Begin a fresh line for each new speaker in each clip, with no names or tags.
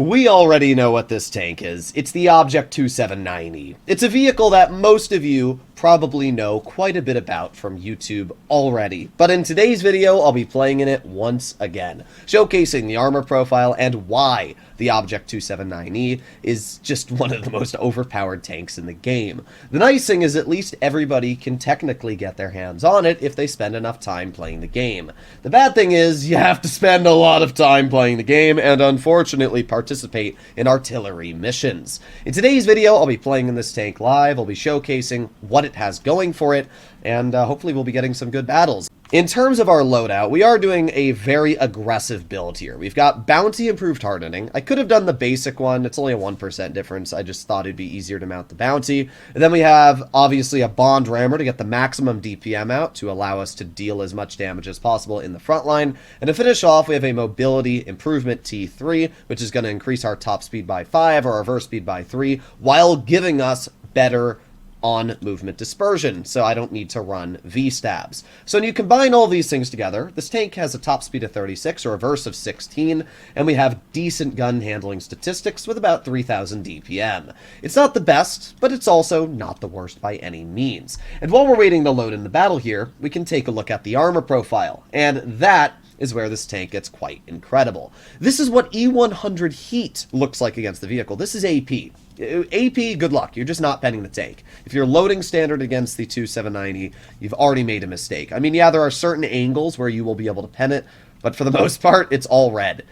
We already know what this tank is. It's the Object 279E. It's a vehicle that most of you probably know quite a bit about from YouTube already. But in today's video, I'll be playing in it once again, showcasing the armor profile and why the Object 279E is just one of the most overpowered tanks in the game. The nice thing is at least everybody can technically get their hands on it if they spend enough time playing the game. The bad thing is you have to spend a lot of time playing the game and unfortunately participate in artillery missions. In today's video, I'll be playing in this tank live, I'll be showcasing what it has going for it, and hopefully we'll be getting some good battles. In terms of our loadout, we are doing a very aggressive build here. We've got Bounty Improved Hardening. I could have done the basic one. It's only a 1% difference. I just thought it'd be easier to mount the Bounty. And then we have, obviously, a Bond Rammer to get the maximum DPM out to allow us to deal as much damage as possible in the front line. And to finish off, we have a Mobility Improvement T3, which is going to increase our top speed by 5 or our reverse speed by 3, while giving us better on movement dispersion, so I don't need to run V-stabs. So when you combine all these things together, this tank has a top speed of 36, a reverse of 16, and we have decent gun handling statistics with about 3,000 DPM. It's not the best, but it's also not the worst by any means. And while we're waiting to load in the battle here, we can take a look at the armor profile, and that is where this tank gets quite incredible. This is what E100 Heat looks like against the vehicle. This is AP. AP, good luck. You're just not penning the tank. If you're loading standard against the 279E, you've already made a mistake. I mean, yeah, there are certain angles where you will be able to pen it, but for the most part, it's all red.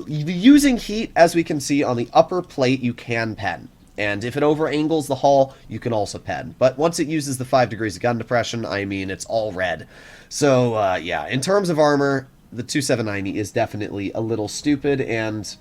Using heat, as we can see on the upper plate, you can pen. And if it over-angles the hull, you can also pen. But once it uses the 5 degrees of gun depression, I mean, it's all red. So, yeah, in terms of armor, the 279E is definitely a little stupid, and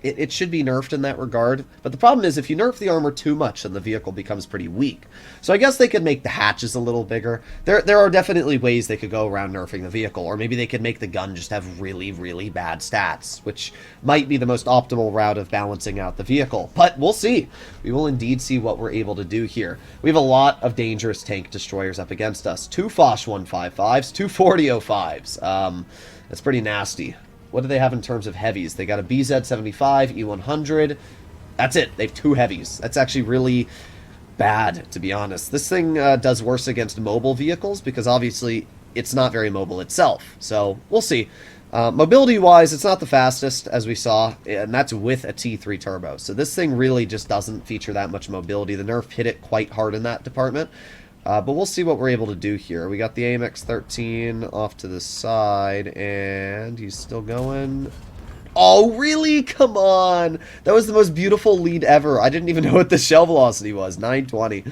it should be nerfed in that regard. But the problem is, if you nerf the armor too much, then the vehicle becomes pretty weak. So I guess they could make the hatches a little bigger. There are definitely ways they could go around nerfing the vehicle, or maybe they could make the gun just have really, really bad stats, which might be the most optimal route of balancing out the vehicle. But we'll see. We will indeed see what we're able to do here. We have a lot of dangerous tank destroyers up against us. 2 Foch 155s, 2 4005s. That's pretty nasty. What do they have in terms of heavies? They got a BZ-75, E100. That's it. They have 2 heavies. That's actually really bad, to be honest. This thing does worse against mobile vehicles because obviously it's not very mobile itself. So we'll see. Mobility-wise, it's not the fastest, as we saw, and that's with a T3 turbo. So this thing really just doesn't feature that much mobility. The nerf hit it quite hard in that department. But we'll see what we're able to do here. We got the AMX-13 off to the side, and he's still going. Oh, really? Come on! That was the most beautiful lead ever. I didn't even know what the shell velocity was. 920.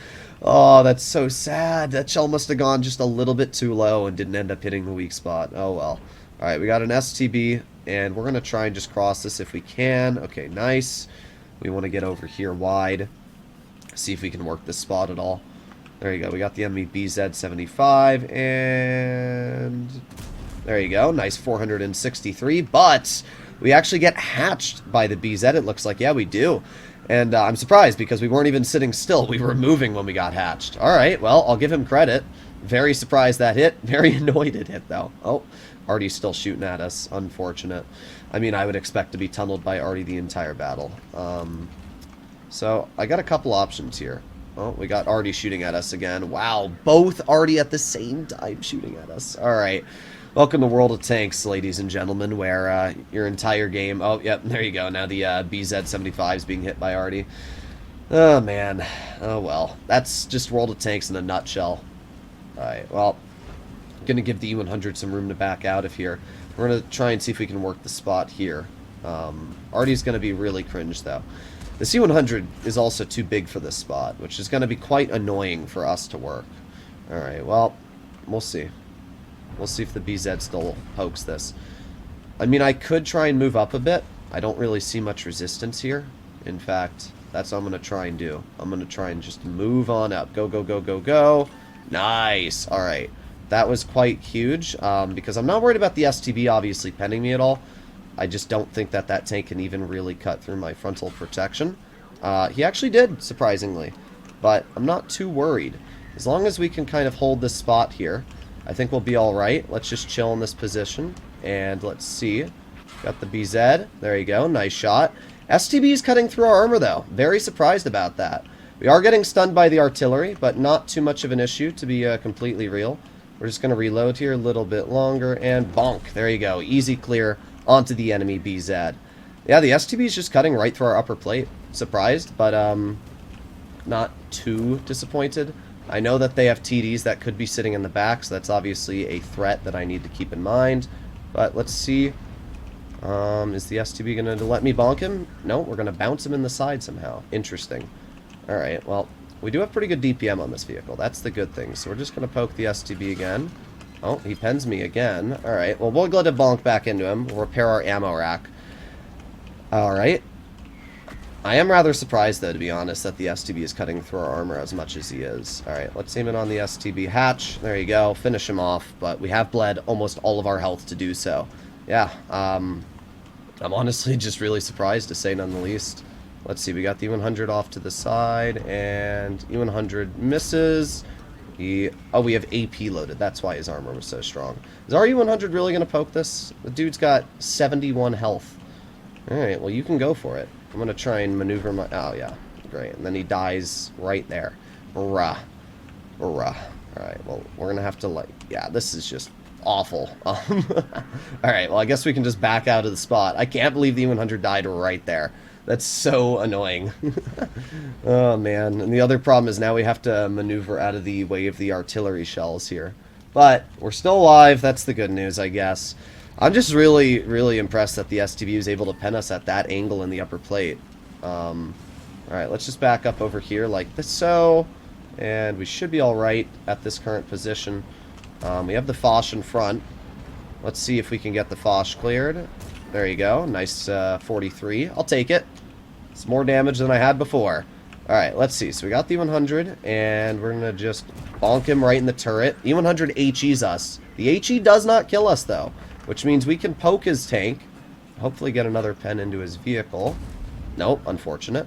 Oh, that's so sad. That shell must have gone just a little bit too low and didn't end up hitting the weak spot. Oh, well. Alright, we got an STB, and we're going to try and just cross this if we can. Okay, nice. We want to get over here wide. See if we can work this spot at all. There you go. We got the enemy BZ-75, and there you go. Nice 463, but we actually get hatched by the BZ, it looks like. Yeah, we do. And I'm surprised because we weren't even sitting still. We were moving when we got hatched. All right, well, I'll give him credit. Very surprised that hit. Very annoyed it hit, though. Oh, Artie's still shooting at us. Unfortunate. I mean, I would expect to be tunneled by Artie the entire battle. So I got a couple options here. Oh, we got Artie shooting at us again. Wow, both Artie at the same time shooting at us. All right. Welcome to World of Tanks, ladies and gentlemen, where your entire game... Oh, yep, there you go. Now the BZ-75 is being hit by Artie. Oh, man. Oh, well. That's just World of Tanks in a nutshell. All right, well, I'm going to give the E100 some room to back out of here. We're going to try and see if we can work the spot here. Artie's going to be really cringe, though. The C100 is also too big for this spot, which is going to be quite annoying for us to work. Alright, well, we'll see. We'll see if the BZ still pokes this. I mean, I could try and move up a bit. I don't really see much resistance here. In fact, that's what I'm going to try and do. I'm going to try and just move on up. Go, go, go, go, go. Nice. Alright. That was quite huge, because I'm not worried about the STB obviously penning me at all. I just don't think that that tank can even really cut through my frontal protection. He actually did, surprisingly. But I'm not too worried. As long as we can kind of hold this spot here, I think we'll be alright. Let's just chill in this position. And let's see. Got the BZ. There you go. Nice shot. STB's cutting through our armor, though. Very surprised about that. We are getting stunned by the artillery, but not too much of an issue, to be completely real. We're just going to reload here a little bit longer, and bonk. There you go. Easy clear onto the enemy BZ. Yeah, the STB's just cutting right through our upper plate. Surprised, but not too disappointed. I know that they have TDs that could be sitting in the back, so that's obviously a threat that I need to keep in mind. But let's see. Is the STB going to let me bonk him? No, we're going to bounce him in the side somehow. Interesting. Alright, well, we do have pretty good DPM on this vehicle. That's the good thing. So we're just going to poke the STB again. Oh, he pens me again. Alright, well, we'll go to bonk back into him. We'll repair our ammo rack. Alright. I am rather surprised, though, to be honest, that the STB is cutting through our armor as much as he is. Alright, let's aim it on the STB hatch. There you go. Finish him off. But we have bled almost all of our health to do so. Yeah, I'm honestly just really surprised, to say none the least. Let's see, we got the E100 off to the side, and E100 misses. Oh, we have AP loaded. That's why his armor was so strong. Is our E100 really going to poke this? The dude's got 71 health. Alright, well, you can go for it. I'm going to try and maneuver my... Oh, yeah. Great. And then he dies right there. Bruh. Bruh. Alright, well, we're going to have to, like... Yeah, this is just awful. Alright, well, I guess we can just back out of the spot. I can't believe the E100 died right there. That's so annoying. Oh, man. And the other problem is now we have to maneuver out of the way of the artillery shells here. But we're still alive. That's the good news, I guess. I'm just really, really impressed that the STB was able to pen us at that angle in the upper plate. Alright, let's just back up over here like this so. And we should be alright at this current position. We have the Foch in front. Let's see if we can get the Foch cleared. There you go. Nice 43. I'll take it. It's more damage than I had before. Alright, let's see. So we got the E100, and we're going to just bonk him right in the turret. E100 HEs us. The HE does not kill us, though, which means we can poke his tank. Hopefully get another pen into his vehicle. Nope, unfortunate.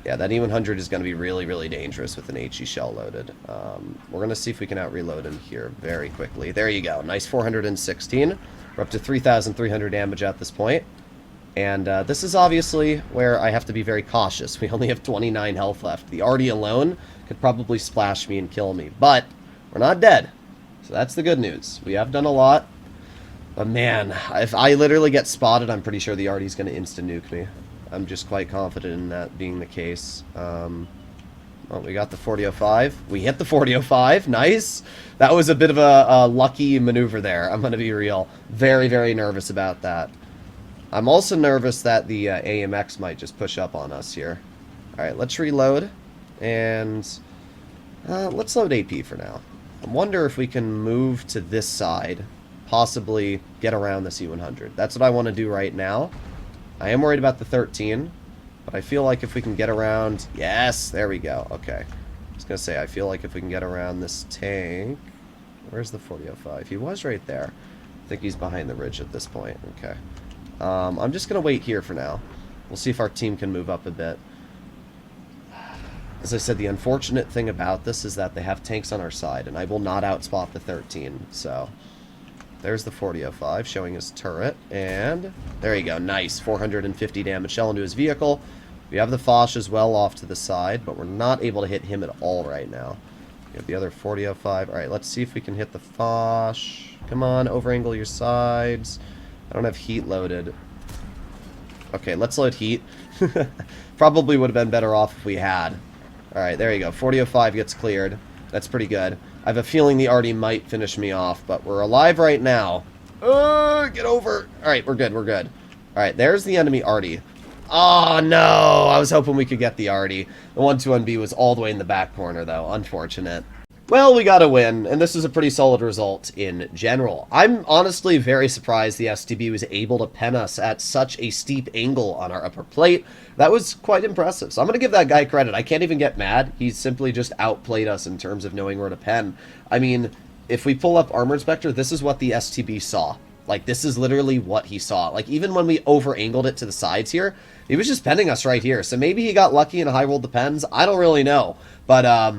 Yeah, that E100 is going to be really, really dangerous with an HE shell loaded. We're going to see if we can out-reload him here very quickly. There you go. Nice 416. We're up to 3,300 damage at this point. And this is obviously where I have to be very cautious. We only have 29 health left. The Artie alone could probably splash me and kill me. But we're not dead. So that's the good news. We have done a lot. But man, if I literally get spotted, I'm pretty sure the Artie's going to insta-nuke me. I'm just quite confident in that being the case. Well, we got the 4005. We hit the 4005. Nice. That was a bit of a lucky maneuver there. I'm going to be real. Very, very nervous about that. I'm also nervous that the AMX might just push up on us here. Alright, let's reload. And let's load AP for now. I wonder if we can move to this side. Possibly get around the C100. That's what I want to do right now. I am worried about the 13. But I feel like if we can get around... Yes, there we go. Okay. I was going to say, I feel like if we can get around this tank... Where's the 4005? He was right there. I think he's behind the ridge at this point. Okay. I'm just going to wait here for now. We'll see if our team can move up a bit. As I said, the unfortunate thing about this is that they have tanks on our side, and I will not outspot the 13, so... There's the 4005 showing his turret, and there you go. Nice. 450 damage shell into his vehicle. We have the Foch as well off to the side, but we're not able to hit him at all right now. We have the other 4005. Alright, let's see if we can hit the Foch. Come on, over-angle your sides. I don't have heat loaded. Okay, let's load heat. Probably would have been better off if we had. Alright, there you go. 4005 gets cleared. That's pretty good. I have a feeling the Artie might finish me off, but we're alive right now. Get over. Alright, we're good, we're good. Alright, there's the enemy Artie. Oh, no! I was hoping we could get the Artie. The 121B was all the way in the back corner, though. Unfortunate. Well, we got a win, and this is a pretty solid result in general. I'm honestly very surprised the STB was able to pen us at such a steep angle on our upper plate. That was quite impressive, so I'm going to give that guy credit. I can't even get mad. He simply just outplayed us in terms of knowing where to pen. I mean, if we pull up Armor Inspector, this is what the STB saw. Like, this is literally what he saw. Like, even when we over-angled it to the sides here, he was just penning us right here. So maybe he got lucky and high-rolled the pens. I don't really know. But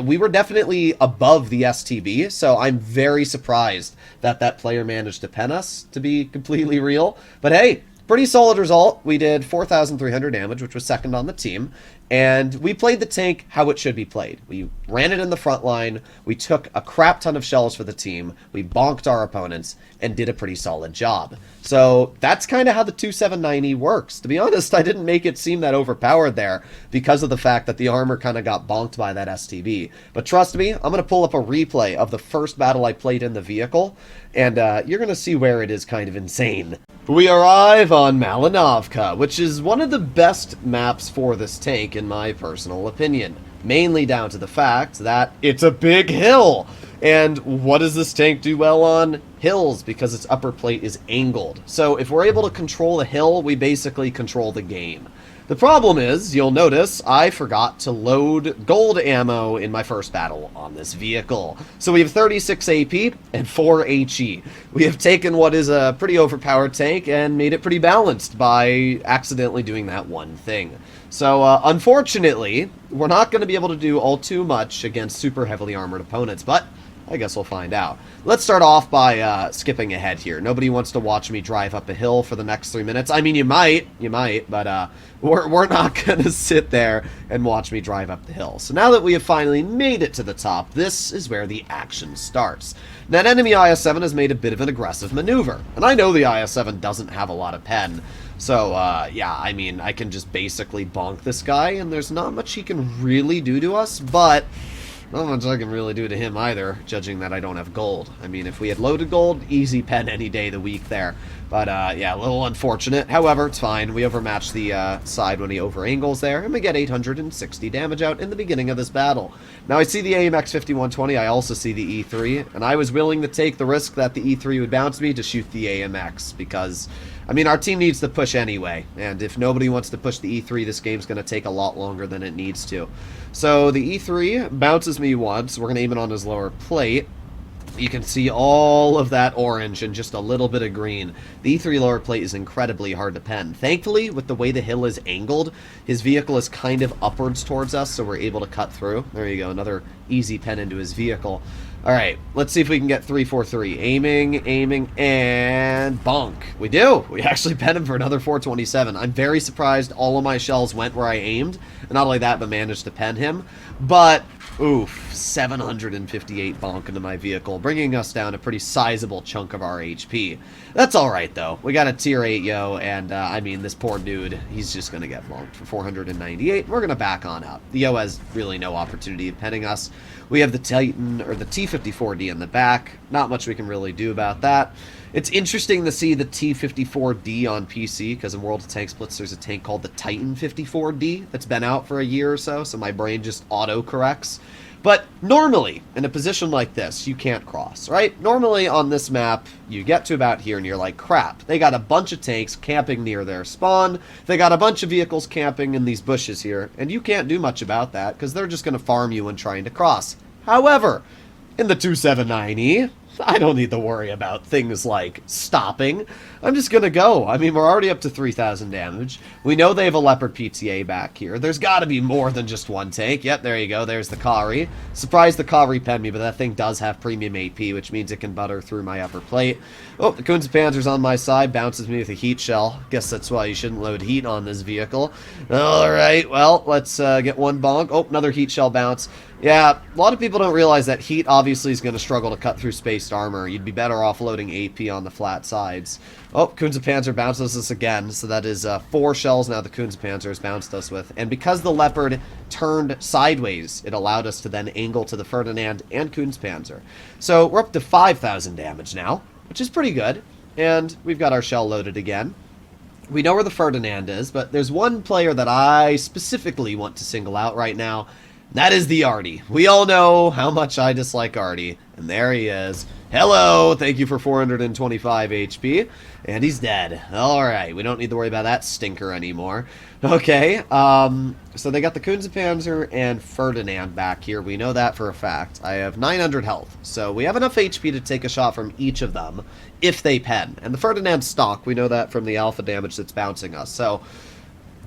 we were definitely above the STB, so I'm very surprised that that player managed to pen us, to be completely real. But hey, pretty solid result. We did 4,300 damage, which was second on the team, and we played the tank how it should be played. We ran it in the front line, we took a crap ton of shells for the team, we bonked our opponents, and did a pretty solid job. So that's kind of how the 2790 works. To be honest, I didn't make it seem that overpowered there because of the fact that the armor kind of got bonked by that STB. But trust me, I'm going to pull up a replay of the first battle I played in the vehicle, and you're going to see where it is kind of insane. We arrive on Malinovka, which is one of the best maps for this tank in my personal opinion. Mainly down to the fact that it's a big hill. And what does this tank do well on? Hills, because its upper plate is angled. So if we're able to control a hill, we basically control the game. The problem is, you'll notice, I forgot to load gold ammo in my first battle on this vehicle. So we have 36 AP and 4 HE. We have taken what is a pretty overpowered tank and made it pretty balanced by accidentally doing that one thing. So, unfortunately, we're not going to be able to do all too much against super heavily armored opponents, but I guess we'll find out. Let's start off by skipping ahead here. Nobody wants to watch me drive up a hill for the next 3 minutes. I mean, you might, but we're not going to sit there and watch me drive up the hill. So now that we have finally made it to the top, this is where the action starts. That enemy IS-7 has made a bit of an aggressive maneuver, and I know the IS-7 doesn't have a lot of pen. So, yeah, I mean, I can just basically bonk this guy, and there's not much he can really do to us, but not much I can really do to him either, judging that I don't have gold. I mean, if we had loaded gold, easy pen any day of the week there. But, yeah, a little unfortunate. However, it's fine. We overmatch the side when he over-angles there, and we get 860 damage out in the beginning of this battle. Now, I see the AMX 5120. I also see the E3, and I was willing to take the risk that the E3 would bounce me to shoot the AMX, because I mean, our team needs to push anyway, and if nobody wants to push the E3, this game's going to take a lot longer than it needs to. So the E3 bounces me once. We're going to aim it on his lower plate. You can see all of that orange and just a little bit of green. The E3 lower plate is incredibly hard to pen. Thankfully, with the way the hill is angled, his vehicle is kind of upwards towards us, so we're able to cut through. There you go, another easy pen into his vehicle. Alright, let's see if we can get 343. Aiming, and bonk. We do! We actually pen him for another 427. I'm very surprised all of my shells went where I aimed. And not only that, but managed to pen him. But, oof, 758 bonk into my vehicle, bringing us down a pretty sizable chunk of our HP. That's alright, though. We got a tier 8 yo, and, I mean, this poor dude, he's just gonna get bonked for 498. We're gonna back on up. The yo has really no opportunity of penning us. We have the Titan, or the T-54D in the back. Not much we can really do about that. It's interesting to see the T-54D on PC, because in World of Tanks Blitz there's a tank called the Titan 54D that's been out for a year or so my brain just auto-corrects. But normally, in a position like this, you can't cross, right? Normally on this map, you get to about here and you're like, crap, they got a bunch of tanks camping near their spawn, they got a bunch of vehicles camping in these bushes here, and you can't do much about that, because they're just going to farm you when trying to cross. However, in the 2790, I don't need to worry about things like stopping. I'm just gonna go. I mean, we're already up to 3,000 damage. We know they have a Leopard PTA back here. There's gotta be more than just one tank. Yep, there you go. There's the Kari. Surprised the Kari penned me, but that thing does have premium AP, which means it can butter through my upper plate. Oh, the Kunz Panzer's on my side. Bounces me with a heat shell. Guess that's why you shouldn't load heat on this vehicle. Alright, well, let's get one bonk. Oh, another heat shell bounce. Yeah, a lot of people don't realize that heat obviously is going to struggle to cut through spaced armor. You'd be better off loading AP on the flat sides. Oh, Kunzenpanzer bounces us again, so that is 4 shells now the Kunzenpanzer has bounced us with. And because the Leopard turned sideways, it allowed us to then angle to the Ferdinand and Kunzenpanzer. So we're up to 5,000 damage now, which is pretty good. And we've got our shell loaded again. We know where the Ferdinand is, but there's one player that I specifically want to single out right now. That is the Artie. We all know how much I dislike Artie. And there he is. Hello! Thank you for 425 HP. And he's dead. Alright, we don't need to worry about that stinker anymore. Okay, so they got the Kunzenpanzer and Ferdinand back here. We know that for a fact. I have 900 health. So we have enough HP to take a shot from each of them if they pen. And the Ferdinand stock, we know that from the alpha damage that's bouncing us. So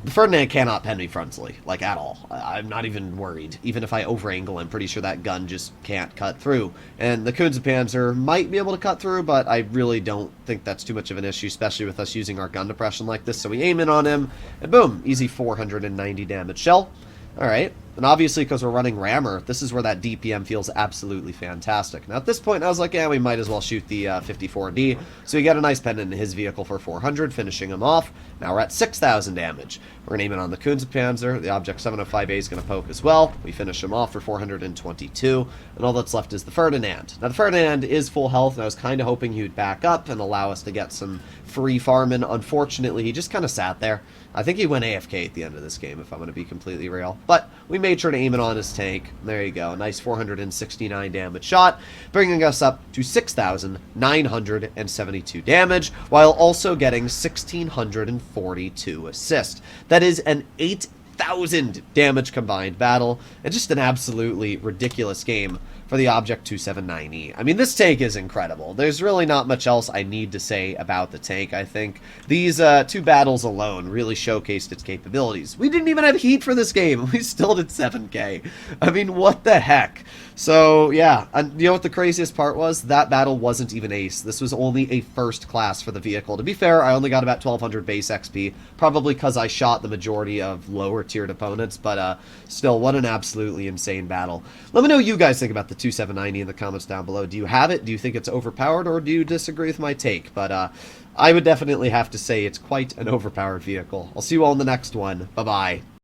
The Ferdinand cannot pen me frontally, like, at all. I'm not even worried. Even if I over-angle, I'm pretty sure that gun just can't cut through. And the Kunzenpanzer might be able to cut through, but I really don't think that's too much of an issue, especially with us using our gun depression like this. So we aim in on him, and boom, easy 490 damage shell. Alright, and obviously because we're running rammer, this is where that DPM feels absolutely fantastic. Now at this point I was like, yeah, we might as well shoot the 54D, so we get a nice pen in his vehicle for 400, finishing him off. Now we're at 6,000 damage. We're going to aim it on the Kunzenpanzer, the Object 705A is going to poke as well. We finish him off for 422, and all that's left is the Ferdinand. Now the Ferdinand is full health, and I was kind of hoping he would back up and allow us to get some free farming. Unfortunately, he just kind of sat there. I think he went AFK at the end of this game, if I'm going to be completely real. But we made sure to aim it on his tank. There you go. Nice 469 damage shot, bringing us up to 6,972 damage, while also getting 1,642 assist. That is an 8,000 damage combined battle, and just an absolutely ridiculous game for the Object 279E. I mean, this tank is incredible. There's really not much else I need to say about the tank, I think. These two battles alone really showcased its capabilities. We didn't even have heat for this game. We still did 7K. I mean, what the heck? So, yeah. And you know what the craziest part was? That battle wasn't even ace. This was only a first class for the vehicle. To be fair, I only got about 1,200 base XP, probably because I shot the majority of lower tiered opponents, but still, what an absolutely insane battle. Let me know what you guys think about the 2790 in the comments down below. Do you have it? Do you think it's overpowered, or do you disagree with my take? But I would definitely have to say it's quite an overpowered vehicle. I'll see you all in the next one. Bye-bye.